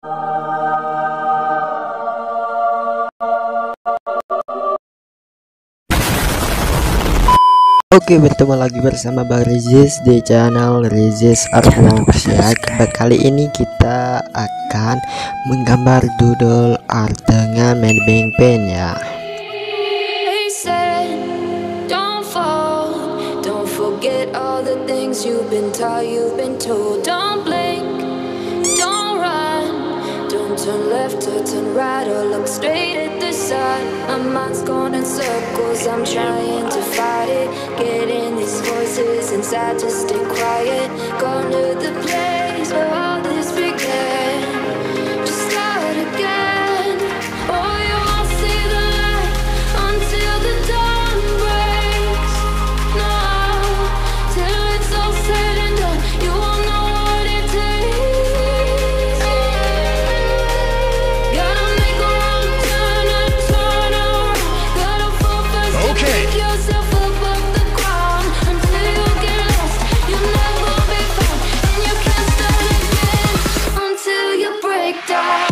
Oke, bertemu lagi bersama Bang Rizis di channel Rizis Artworks ya. Kali ini kita akan menggambar doodle art dengan MediBang pen ya. Don't fall, don't forget all the things you've been taught, you've been told. Don't blink, don't run, don't turn left or turn right or look straight at the sun. My mind's going in circles, I'm trying to fight it. Getting these voices inside to stay quiet. Gone to the place where all this began. Just start again. Oh, you won't see the light until the dawn breaks. No, till it's all said and done, you won't know what it takes. Gotta make a wrong turn and turn around. Gotta fall first to pick yourself up off the ground. Until you get lost, you'll never be found. And you can't start again until you break down.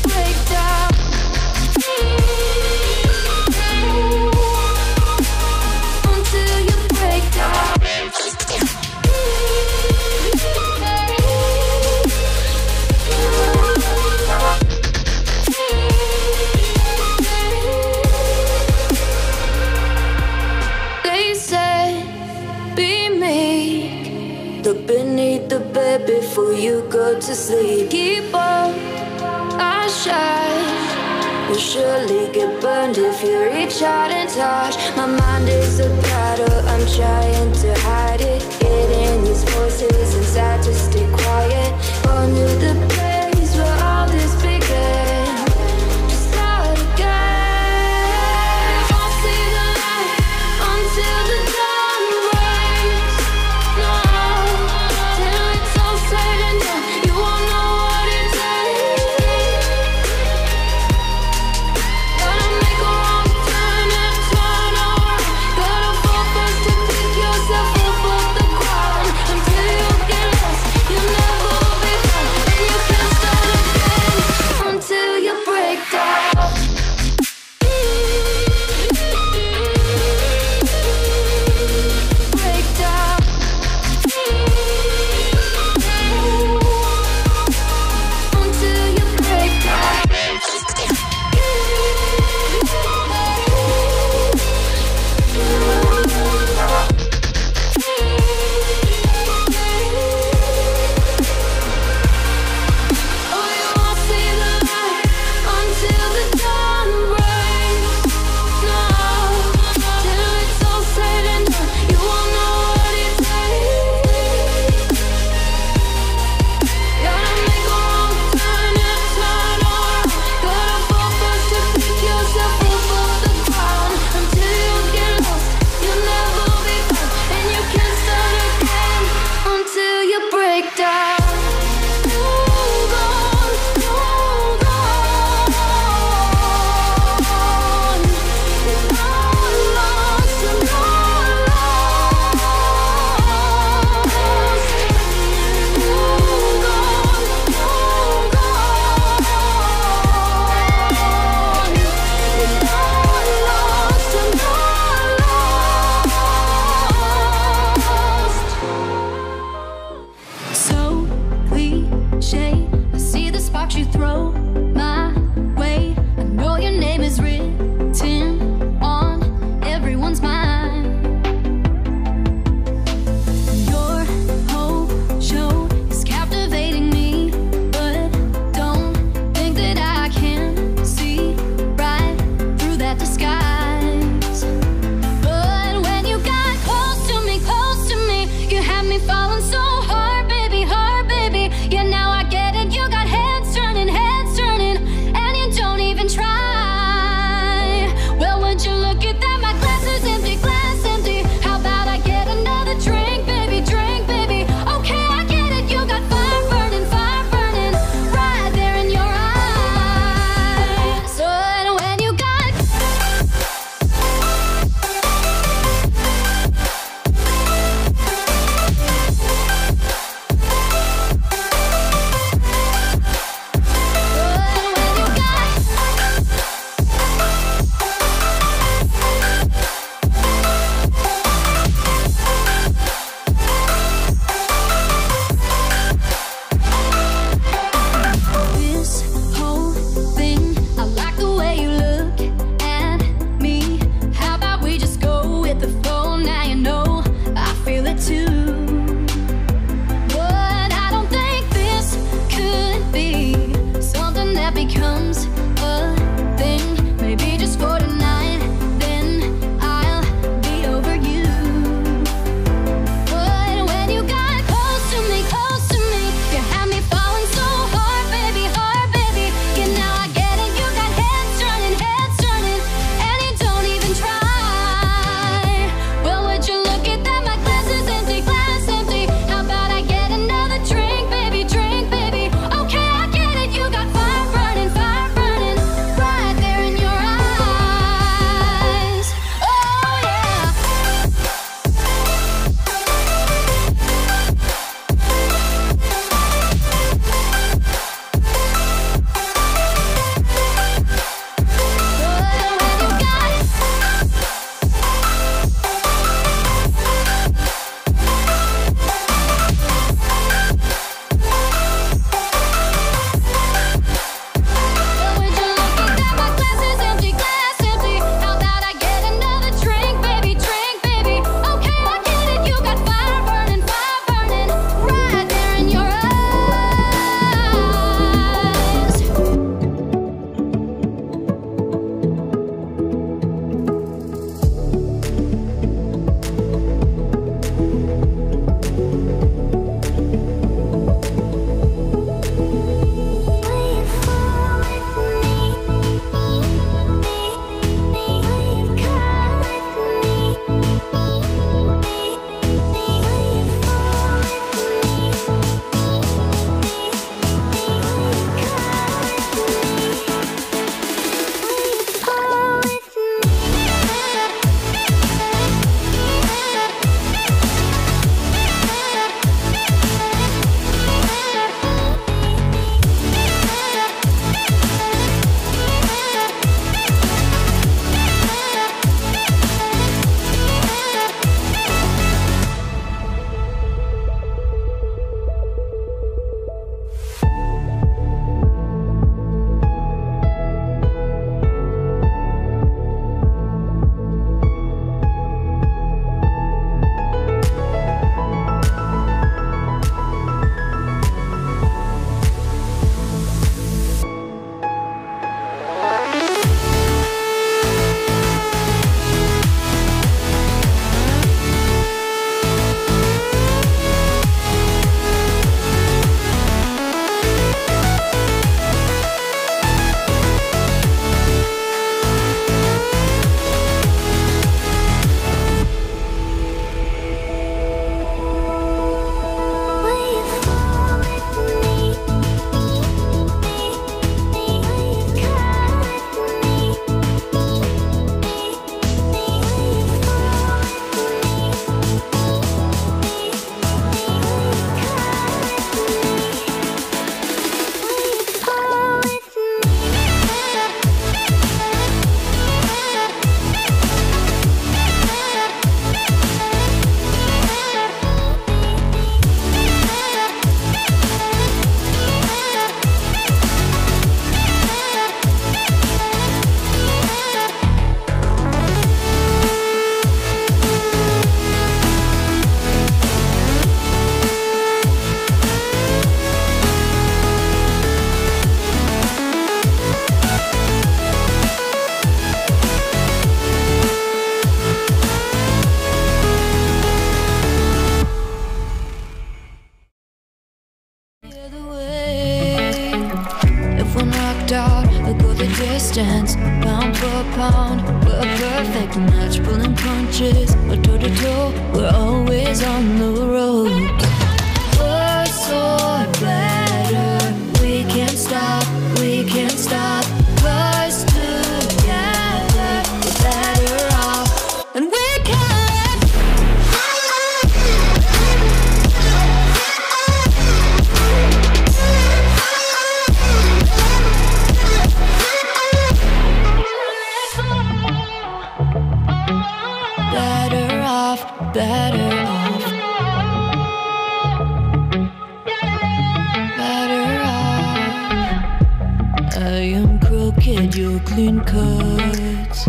Break down. Until you break down. They say, be meek. Look beneath the bed before you go to sleep. Keep on, I shine. You'll surely get burned if you reach out and touch. My mind is a battle, I'm trying to hide it. Getting these voices inside to stay quiet. Gone to the place where all this began. Just start again. Won't see the light until the dawn breaks. No, till it's all said and done, you won't know what it takes. Gotta make a wrong turn and turn around. Gotta fall first to pick yourself up off the ground. Until you get lost, you'll never be found. And you can't start again until you break down. Break down. Until you break down. Oh, you won't see the light until the dawn breaks. No, till it's all said and done, you won't know what it takes. Gotta make a wrong turn and turn around. Gotta fall first to pick yourself up off the ground. Until you get lost, you'll never be found. And you can't start again until you break down. Hold on, hold on. It's not lost, it's not lost. Hold on, hold on. It's not lost, it's not lost. So cliche, I see the sparks you throw my way. I know your name is written on everyone's mind. Your whole show is captivating me, but don't think that I can see right through that disguise. But when you got close to me, you had me falling so hard, baby, hard, baby. Yeah, now I get it. You got heads turning, and you don't even try. Well, would you look at that? My glass is empty, glass empty. How about I get another drink, baby, drink, baby? Okay, I get it. You got fire burning right there in your eyes. So when you got distance, pound for pound, we're a perfect match, pulling punches, we're toe to toe, we're always on the road. Worse or better, we can't stop, cause together we're better off, and we can. Better off, better off, better off. I am crooked, you're clean cuts.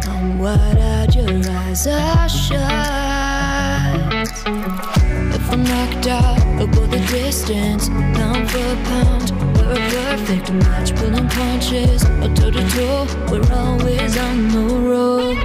I'm wide-eyed, your eyes are shut. If I'm knocked out, we'll go the distance, pound for pound, we're a perfect match, pulling punches, or toe to toe, we're always on the road.